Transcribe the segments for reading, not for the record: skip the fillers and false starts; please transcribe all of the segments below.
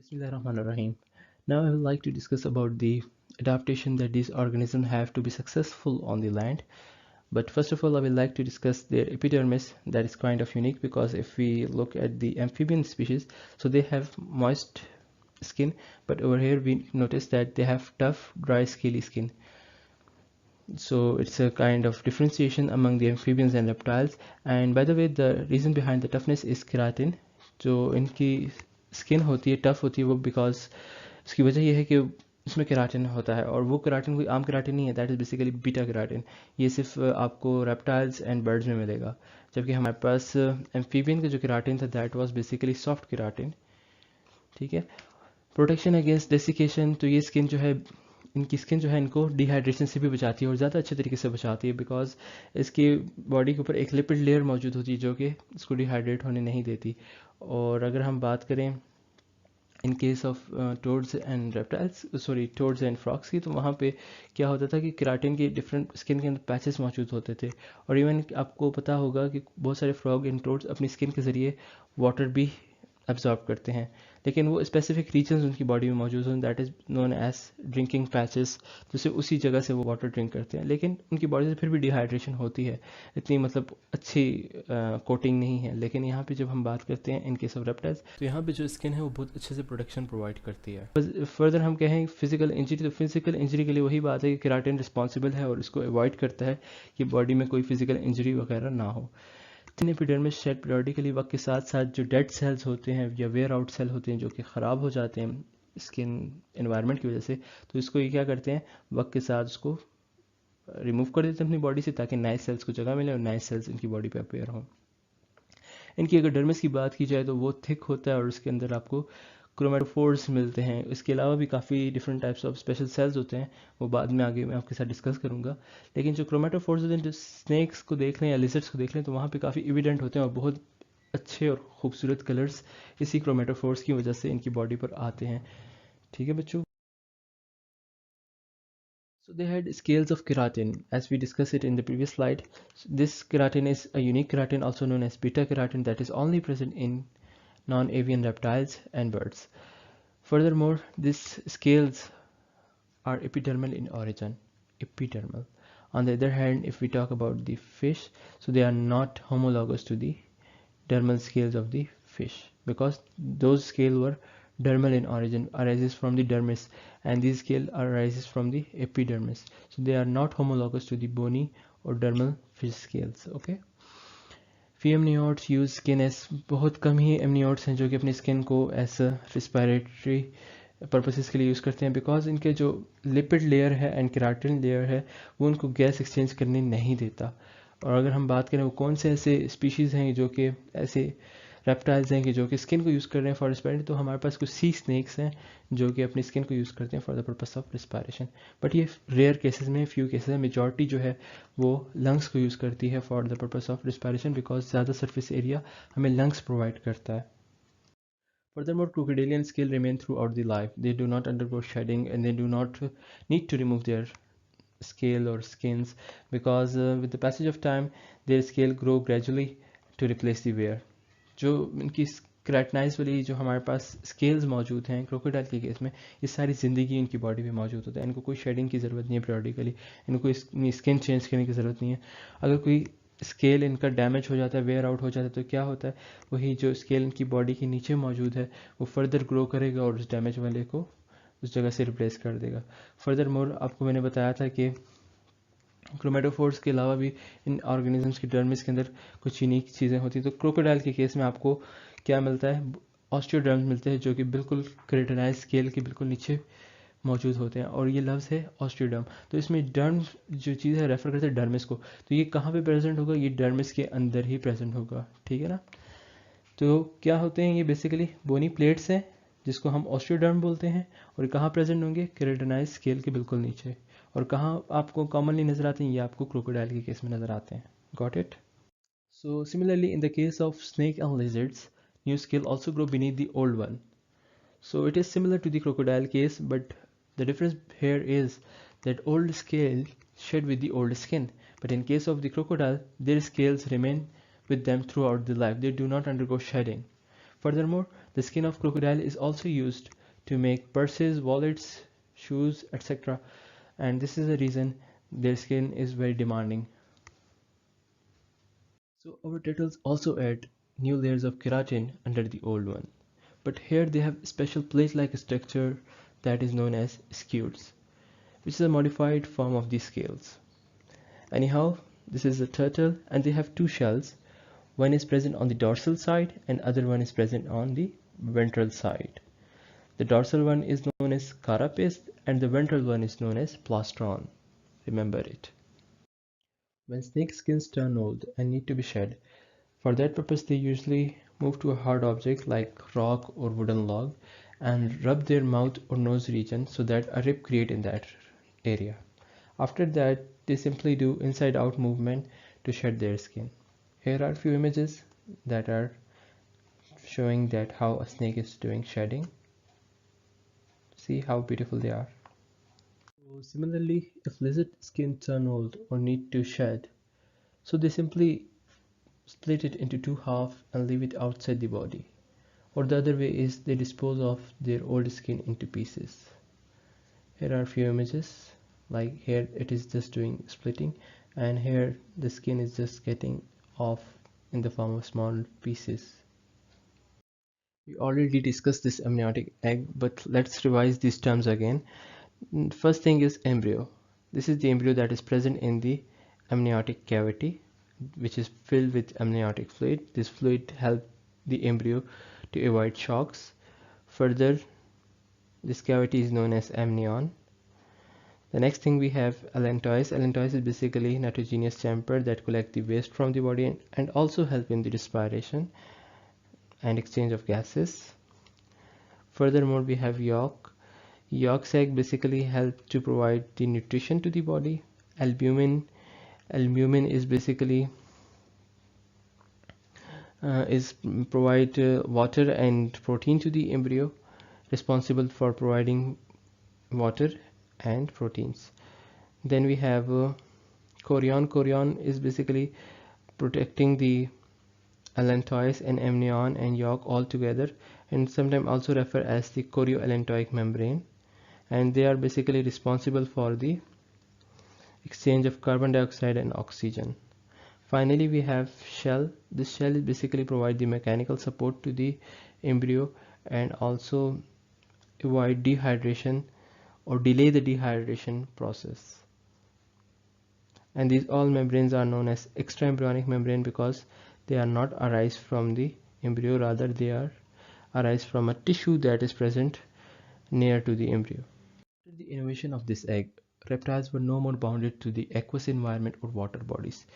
Bismillahirrahmanirrahim. Now I would like to discuss about the adaptation that these organisms have to be successful on the land. But first of all, I would like to discuss their epidermis. That is kind of unique because if we look at the amphibian species, so they have moist skin, but over here we notice that they have tough, dry, scaly skin. So it's a kind of differentiation among the amphibians and reptiles. And by the way, the reason behind the toughness is keratin. जो इनकी skin होती है tough होती है वो because उसकी वजह यह है कि इसमें केराटिन होता है और वो केराटिन कोई आम केराटिन नहीं है, that is basically beta keratin. ये सिर्फ आपको रेप्टाइल्स एंड बर्ड्स में मिलेगा, जबकि हमारे पास एम्फीबियन का जो केराटिन था that was basically soft keratin. ठीक है. प्रोटेक्शन अगेंस्ट डेसिकेशन, तो ये स्किन जो है इनकी स्किन जो है इनको डिहाइड्रेशन से भी बचाती है और ज़्यादा अच्छे तरीके से बचाती है बिकॉज इसकी बॉडी के ऊपर एक लिपिड लेयर मौजूद होती है जो कि इसको डिहाइड्रेट होने नहीं देती. और अगर हम बात करें in case of toads and reptiles, sorry toads and frogs की, तो वहाँ पे क्या होता था कि केराटिन के डिफरेंट स्किन के अंदर पैचेस मौजूद होते थे. और इवन आपको पता होगा कि बहुत सारे फ्रॉग एंड टोड्स अपनी स्किन के ज़रिए वाटर भी एब्जॉर्ब करते हैं, लेकिन वो स्पेसिफिक रीजन्स उनकी बॉडी में मौजूद हैं, that is known as drinking patches. जैसे उसी जगह से वो वाटर ड्रिंक करते हैं, लेकिन उनकी बॉडी से फिर भी डिहाइड्रेशन होती है, इतनी मतलब अच्छी कोटिंग नहीं है. लेकिन यहाँ पे जब हम बात करते हैं इन केस ऑफ रेप्टाइल्स, तो यहाँ पे जो स्किन है वो बहुत अच्छे से प्रोटेक्शन प्रोवाइड करती है. फर्दर हम कहें फिजिकल इंजरी, तो फिजिकल इंजरी के लिए वही बात है कि केराटिन रिस्पॉन्सिबल है और इसको अवॉइड करता है कि बॉडी में कोई फिजिकल इंजरी वगैरह ना हो. थिन एपिडर्मिस शेड पीरियडिकली वक्त के साथ साथ जो डेड सेल्स होते हैं या वेयर आउट सेल होते हैं जो कि ख़राब हो जाते हैं स्किन एनवायरनमेंट की वजह से, तो इसको ये क्या करते हैं वक्त के साथ उसको रिमूव कर देते हैं अपनी बॉडी से ताकि नए सेल्स को जगह मिले और नए सेल्स इनकी बॉडी पे अपेयर हों. इनकी अगर डर्मिस की बात की जाए तो वो थिक होता है और उसके अंदर आपको क्रोमेटोफोर्स मिलते हैं. इसके अलावा भी काफ़ी different types of special cells होते हैं, वो बाद में आगे मैं आपके साथ डिस्कस करूंगा. लेकिन जो क्रोमेटोफोर्स होते हैं, जो स्नेक्स को देख लें या लिजर्ड्स को देख लें, तो वहाँ पे काफ़ी एविडेंट होते हैं और बहुत अच्छे और खूबसूरत कलर्स इसी क्रोमेटोफोर्स की वजह से इनकी बॉडी पर आते हैं. ठीक है बच्चों. So they had scales of keratin as we discussed it in the previous slide. This keratin is a unique keratin also known as beta keratin that is only present in non-avian reptiles and birds. Furthermore, these scales are epidermal in origin. Epidermal. On the other hand, if we talk about the fish, so they are not homologous to the dermal scales of the fish because those scales were dermal in origin, arises from the dermis, and these scale arises from the epidermis. So they are not homologous to the bony or dermal fish scales. Okay. Fee amniotes use skin S, बहुत कम ही amniotes हैं जो कि अपनी skin को as respiratory purposes के लिए use करते हैं बिकॉज इनके जो लिपिड लेयर है एंड केराटिन लेयर है वो उनको गैस एक्सचेंज करने नहीं देता. और अगर हम बात करें वो कौन से ऐसे स्पीशीज़ हैं जो कि ऐसे रेप्टाइल्स हैं कि जो कि स्किन को यूज़ कर रहे हैं फॉर रिस्पायरेशन, तो हमारे पास कुछ सी स्नेक्स हैं जो कि अपनी स्किन को यूज़ करते हैं for the purpose of respiration. But ये रेयर केसेस में, फ्यू केसेस में, मेजॉरिटी जो है वो लंग्स को यूज़ करती है for the purpose of respiration because ज़्यादा सरफेस एरिया हमें लंग्स प्रोवाइड करता है. Furthermore, crocodilian scale remain throughout the life. They do not undergo shedding and they do not need to remove their scale or skins because with the passage of time their scale grow gradually to replace the wear. जो इनकी क्रेटनाइज वाली जो हमारे पास scales मौजूद हैं crocodile के case में, ये सारी ज़िंदगी इनकी बॉडी में मौजूद होता है. इनको कोई शेडिंग की ज़रूरत नहीं है पीरियडिकली, इनको स्किन चेंज करने की ज़रूरत नहीं है. अगर कोई स्केल इनका डैमेज हो जाता है, वेयर आउट हो जाता है, तो क्या होता है वही जो स्केल इनकी बॉडी के नीचे मौजूद है वो फर्दर ग्रो करेगा और उस डैमेज वाले को उस जगह से रिप्लेस कर देगा. फर्दर मोर आपको मैंने बताया था कि क्रोमेटोफोर्स के अलावा भी इन ऑर्गेनिजम्स की डर्मिस के अंदर कुछ यूनिक चीज़ें होती हैं. तो क्रोकोडाइल के केस में आपको क्या मिलता है, ऑस्टियोडर्म्स मिलते हैं जो कि बिल्कुल क्रेटनाइज स्केल के बिल्कुल नीचे मौजूद होते हैं और ये लफ्ज़ है ऑस्टियोडर्म. तो इसमें डर्म जो चीज़ है रेफर करते हैं डर्मिस को, तो ये कहाँ पे प्रेजेंट होगा, ये डर्मिस के अंदर ही प्रेजेंट होगा. ठीक है ना. तो क्या होते हैं ये बेसिकली बोनी प्लेट्स हैं जिसको हम ऑस्टियोडर्म बोलते हैं और कहाँ प्रेजेंट होंगे, केराटिनाइज स्केल के बिल्कुल नीचे. और कहाँ आपको कॉमनली नज़र आते हैं, ये आपको क्रोकोडाइल के केस में नज़र आते हैं. Got it. So similarly in the case of snake and lizards, new scale also grow beneath the old one. So it is similar to the crocodile case, but the difference here is that old scale shed with the old skin. But in case of the crocodile, their scales remain with them throughout the life. They do not undergo shedding. Furthermore, The skin of crocodile is also used to make purses, wallets, shoes, etc. And this is the reason their skin is very demanding. So our turtles also add new layers of keratin under the old one. But here they have special plate-like structure that is known as scutes, which is a modified form of these scales. Anyhow, this is a turtle and they have two shells. One is present on the dorsal side and other one is present on the ventral side. The dorsal one is known as carapace and the ventral one is known as plastron. Remember it. When snake skins turn old and need to be shed, for that purpose they usually move to a hard object like rock or wooden log and rub their mouth or nose region so that a rip create in that area. After that they simply do inside out movement to shed their skin. Here are a few images that are showing that how a snake is doing shedding. See how beautiful they are. So similarly, if lizard skin turn old or need to shed, so they simply split it into two halves and leave it outside the body. Or the other way is they dispose of their old skin into pieces. Here are a few images, like here it is just doing splitting and here the skin is just getting off in the form of small pieces. We already discussed this amniotic egg, but let's revise these terms again. First thing is embryo. This is the embryo that is present in the amniotic cavity, which is filled with amniotic fluid. This fluid helps the embryo to avoid shocks. Further, this cavity is known as amnion. The next thing we have allantois. Allantois is basically nitrogenous chamber that collect the waste from the body and also help in the respiration and exchange of gases. Furthermore, we have yolk. Yolk sac basically help to provide the nutrition to the body. Albumin. Albumin is basically is provide water and protein to the embryo, responsible for providing water and proteins. Then we have chorion. Chorion is basically protecting the allantois and amnion and yolk all together, and sometimes also referred as the chorioallantoic membrane, and they are basically responsible for the exchange of carbon dioxide and oxygen. Finally, we have shell. This shell is basically provide the mechanical support to the embryo and also avoid dehydration or delay the dehydration process. And these all membranes are known as extraembryonic membrane because they are not arise from the embryo, rather they are arise from a tissue that is present near to the embryo. After the innovation of this egg, reptiles were no more bounded to the aqueous environment or water bodies.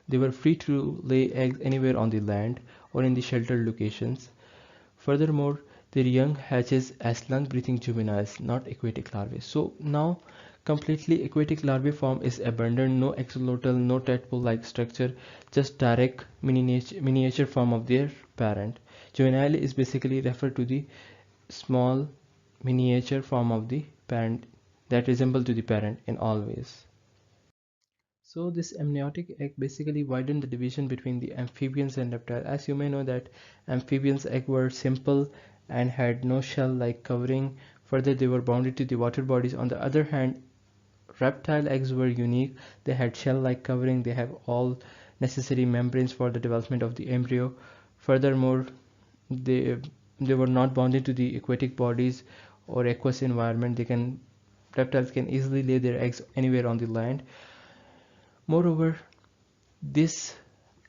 They were free to lay eggs anywhere on the land or in the sheltered locations. Furthermore, their young hatches as lung-breathing juveniles, not aquatic larvae. So now completely aquatic larvae form is abandoned, no axolotl, no tadpole-like structure, just direct miniature form of their parent. Juvenile is basically referred to the small miniature form of the parent that resemble to the parent in all ways. So this amniotic egg basically widened the division between the amphibians and reptiles. As you may know that amphibians egg were simple and had no shell-like covering. Further, they were bounded to the water bodies. On the other hand, reptile eggs were unique. They had shell-like covering. They have all necessary membranes for the development of the embryo. Furthermore, they they were not bounded to the aquatic bodies or aqueous environment. Reptiles can easily lay their eggs anywhere on the land. Moreover, this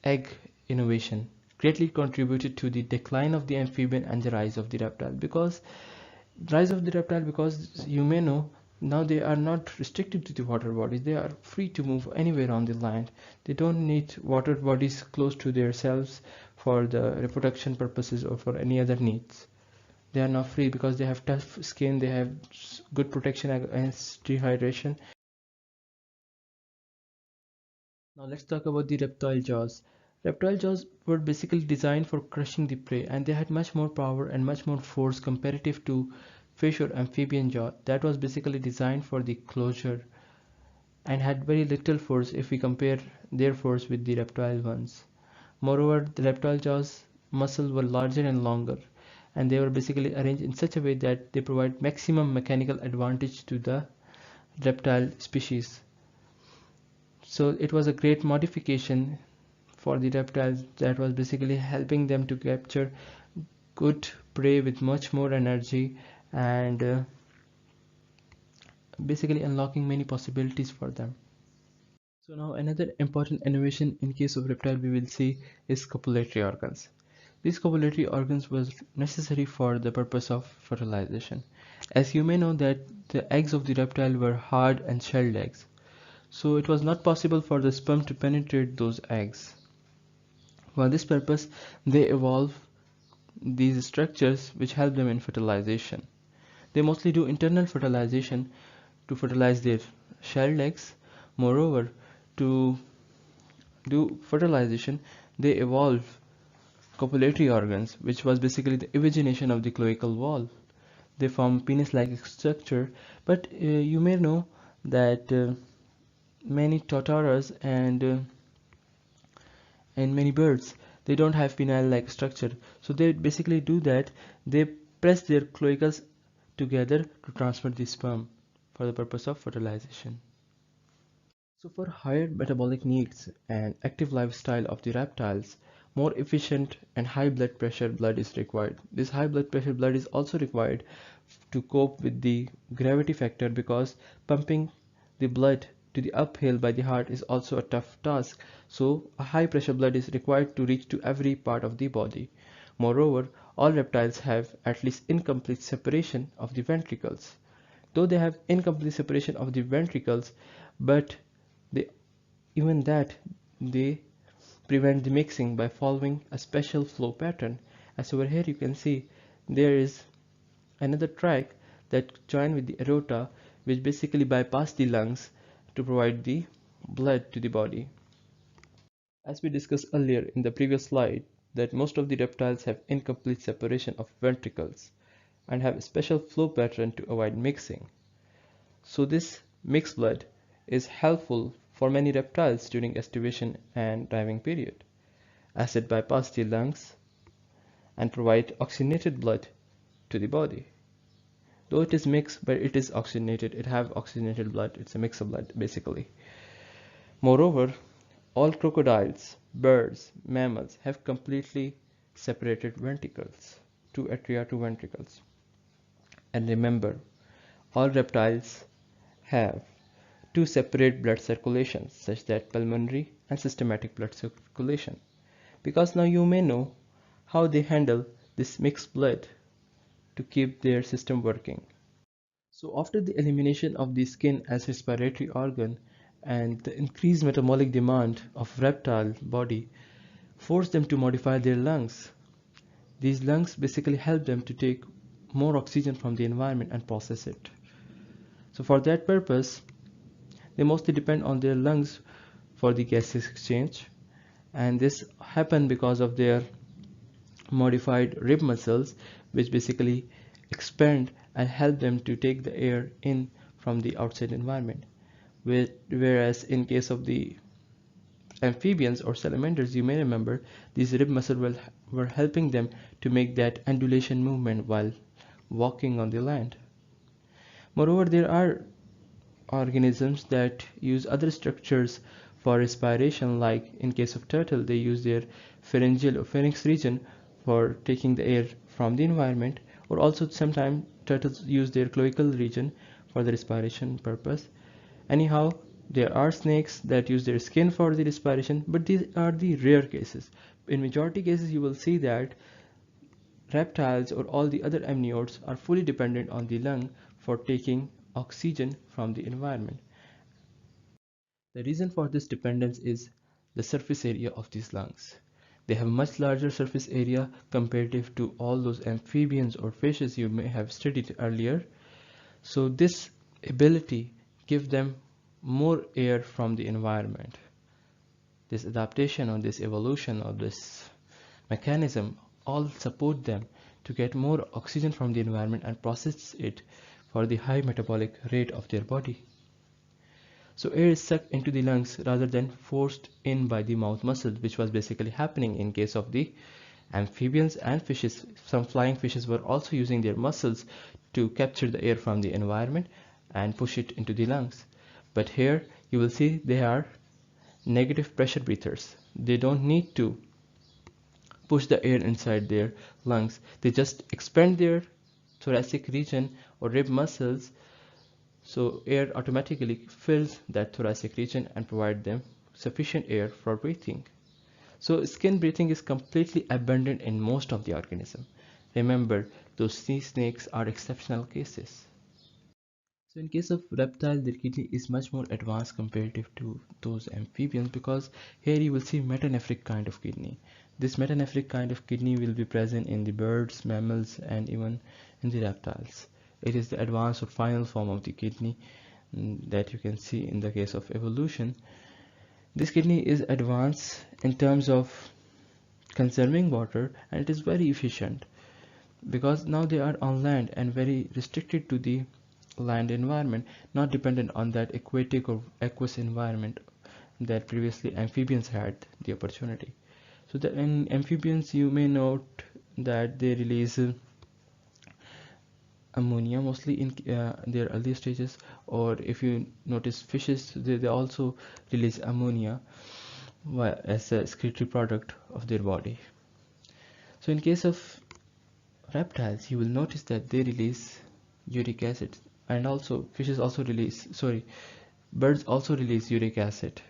egg innovation greatly contributed to the decline of the amphibian and the rise of the reptile, because you may know now they are not restricted to the water bodies. They are free to move anywhere on the land. They don't need water bodies close to themselves for the reproduction purposes or for any other needs. They are now free because they have tough skin, they have good protection against dehydration. Now let's talk about the reptile jaws. Reptile jaws were basically designed for crushing the prey, and they had much more power and much more force comparative to fish or amphibian jaw that was basically designed for the closure and had very little force if we compare their force with the reptile ones. Moreover, the reptile jaws muscles were larger and longer, and they were basically arranged in such a way that they provide maximum mechanical advantage to the reptile species. So it was a great modification for the reptiles that was basically helping them to capture good prey with much more energy, and basically unlocking many possibilities for them. So now another important innovation in case of reptile we will see is copulatory organs. These copulatory organs was necessary for the purpose of fertilization. As you may know that the eggs of the reptile were hard and shelled eggs. So it was not possible for the sperm to penetrate those eggs. For this purpose, they evolve these structures which help them in fertilization. They mostly do internal fertilization to fertilize their shelled eggs. Moreover, to do fertilization, they evolve copulatory organs, which was basically the evagination of the cloacal wall. They form penis-like structure, but you may know that many tortoises and many birds, they don't have penile-like structure. So they basically do that. They press their cloacals together to transfer the sperm for the purpose of fertilization. So for higher metabolic needs and active lifestyle of the reptiles, more efficient and high blood pressure blood is required. This high blood pressure blood is also required to cope with the gravity factor, because pumping the blood to the uphill by the heart is also a tough task. So a high pressure blood is required to reach to every part of the body. Moreover, all reptiles have at least incomplete separation of the ventricles. Though they have incomplete separation of the ventricles, but they even that they prevent the mixing by following a special flow pattern. As over here you can see, there is another tract that join with the aorta, which basically bypass the lungs to provide the blood to the body. As we discussed earlier in the previous slide, that most of the reptiles have incomplete separation of ventricles and have a special flow pattern to avoid mixing. So this mixed blood is helpful for many reptiles during estivation and diving period, as it bypasses the lungs and provide oxygenated blood to the body. Though it is mixed, but it is oxygenated, it have oxygenated blood, it's a mix of blood basically. Moreover, all crocodiles, birds, mammals have completely separated ventricles, two atria, two ventricles. And remember, all reptiles have two separate blood circulations, such that pulmonary and systematic blood circulation. Because now you may know how they handle this mixed blood to keep their system working. So after the elimination of the skin as respiratory organ and the increased metabolic demand of reptile body forced them to modify their lungs. These lungs basically help them to take more oxygen from the environment and process it. So for that purpose, they mostly depend on their lungs for the gases exchange, and this happen because of their modified rib muscles, which basically expand and help them to take the air in from the outside environment. Whereas in case of the amphibians or salamanders, you may remember these rib muscles were helping them to make that undulation movement while walking on the land. Moreover, there are organisms that use other structures for respiration, like in case of turtle, they use their pharyngeal or pharynx region for taking the air from the environment, or also sometimes turtles use their cloacal region for the respiration purpose. Anyhow, there are snakes that use their skin for the respiration, but these are the rare cases. In majority cases, you will see that reptiles or all the other amniotes are fully dependent on the lung for taking oxygen from the environment. The reason for this dependence is the surface area of these lungs. They have much larger surface area comparative to all those amphibians or fishes you may have studied earlier. So this ability gives them more air from the environment. This adaptation or this evolution or this mechanism all support them to get more oxygen from the environment and process it for the high metabolic rate of their body. So air is sucked into the lungs rather than forced in by the mouth muscle, which was basically happening in case of the Amphibians and fishes, some flying fishes, were also using their muscles to capture the air from the environment and push it into the lungs. But here you will see they are negative pressure breathers. They don't need to push the air inside their lungs. They just expand their thoracic region or rib muscles, so air automatically fills that thoracic region and provide them sufficient air for breathing. So skin breathing is completely abundant in most of the organism. Remember, those sea snakes are exceptional cases. So in case of reptile, their kidney is much more advanced comparative to those amphibians, because here you will see metanephric kind of kidney. This metanephric kind of kidney will be present in the birds, mammals, and even in the reptiles. It is the advanced or final form of the kidney that you can see in the case of evolution. This kidney is advanced in terms of conserving water, and it is very efficient because now they are on land and very restricted to the land environment, not dependent on that aquatic or aqueous environment that previously amphibians had the opportunity. So that in amphibians you may note that they release ammonia mostly in their early stages, or if you notice fishes, they also release ammonia as a excretory product of their body. So in case of reptiles, you will notice that they release uric acid, and also fishes also release, sorry, birds also release uric acid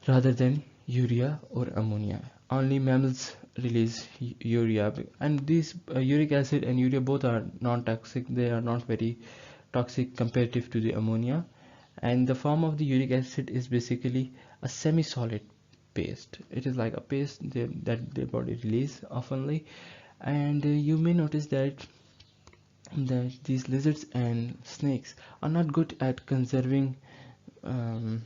rather than urea or ammonia. Only mammals release urea, and these uric acid and urea both are non-toxic. They are not very toxic comparative to the ammonia, and the form of the uric acid is basically a semi-solid paste. It is like a paste that their body release oftenly, and you may notice that these lizards and snakes are not good at conserving um,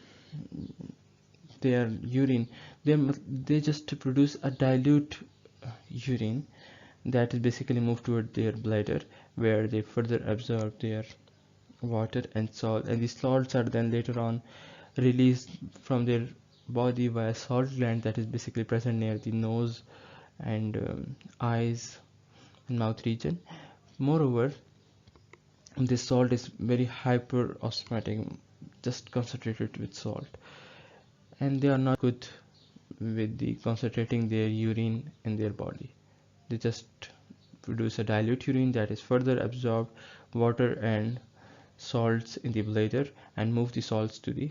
their urine. They just produce a dilute urine that is basically moved toward their bladder, where they further absorb their water and salt, and these salts are then later on released from their body via salt gland that is basically present near the nose and eyes and mouth region. Moreover, this salt is very hyperosmotic, just concentrated with salt, and they are not good with the concentrating their urine in their body. They just produce a dilute urine that is further absorbed water and salts in the bladder and move the salts to the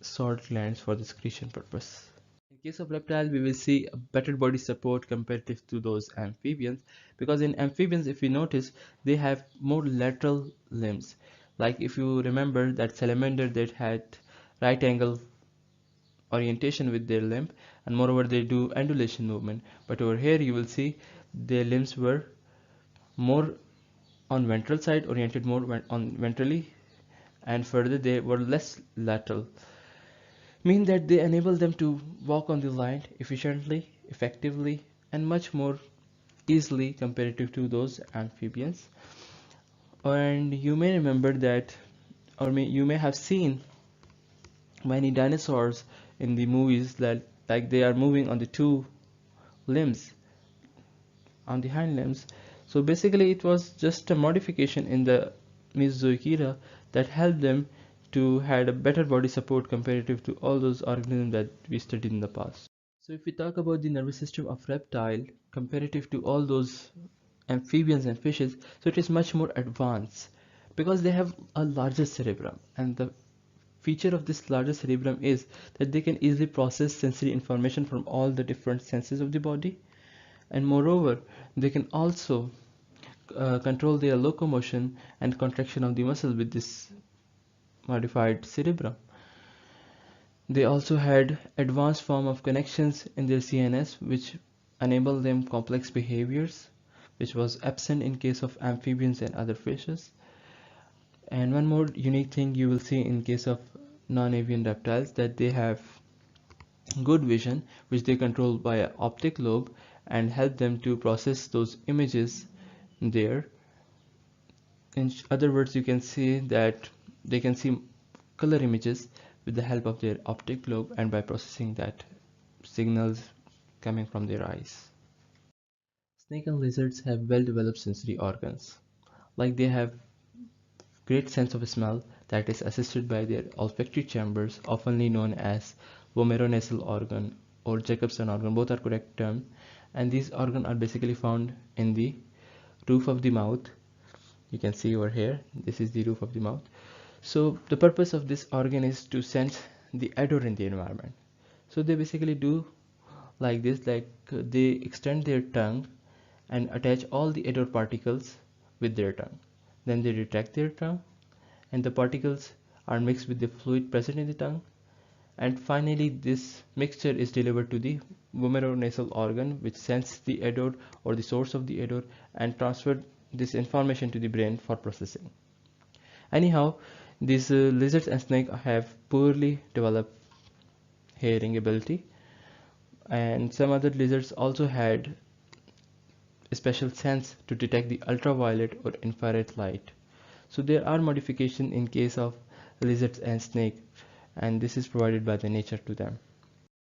salt glands for the secretion purpose. In case of reptile, we will see a better body support comparative to those amphibians, because in amphibians, if you notice, they have more lateral limbs. Like if you remember that salamander that had right angle orientation with their limb, and moreover they do undulation movement, but over here you will see their limbs were more on ventral side, oriented more on ventrally, and further they were less lateral, mean that they enable them to walk on the line efficiently, effectively, and much more easily comparative to those amphibians. And you may remember that, or you may have seen many dinosaurs in the movies that like they are moving on the two limbs, on the hind limbs. So basically it was just a modification in the Mesozoic era that helped them to had a better body support comparative to all those organisms that we studied in the past. So if we talk about the nervous system of reptile comparative to all those amphibians and fishes, so it is much more advanced because they have a larger cerebrum, and the feature of this larger cerebrum is that they can easily process sensory information from all the different senses of the body, and moreover they can also control their locomotion and contraction of the muscle with this modified cerebrum. They also had advanced form of connections in their CNS which enable them complex behaviors, which was absent in case of amphibians and other fishes. And one more unique thing you will see in case of non-avian reptiles, that they have good vision which they control by an optic lobe and help them to process those images there. In other words, you can see that they can see color images with the help of their optic lobe, and by processing that signals coming from their eyes. Snake and lizards have well-developed sensory organs. Like they have great sense of smell that is assisted by their olfactory chambers, oftenly known as vomeronasal organ or Jacobson organ. Both are correct terms, and these organs are basically found in the roof of the mouth. You can see over here, this is the roof of the mouth. So the purpose of this organ is to sense the odor in the environment. So they basically do like this, like they extend their tongue and attach all the odor particles with their tongue. Then they retract their tongue and the particles are mixed with the fluid present in the tongue, and finally this mixture is delivered to the vomeronasal organ, which senses the odor or the source of the odor and transfer this information to the brain for processing. Anyhow, these lizards and snakes have poorly developed hearing ability, and some other lizards also had a special sense to detect the ultraviolet or infrared light. So there are modifications in case of lizards and snake, and this is provided by the nature to them.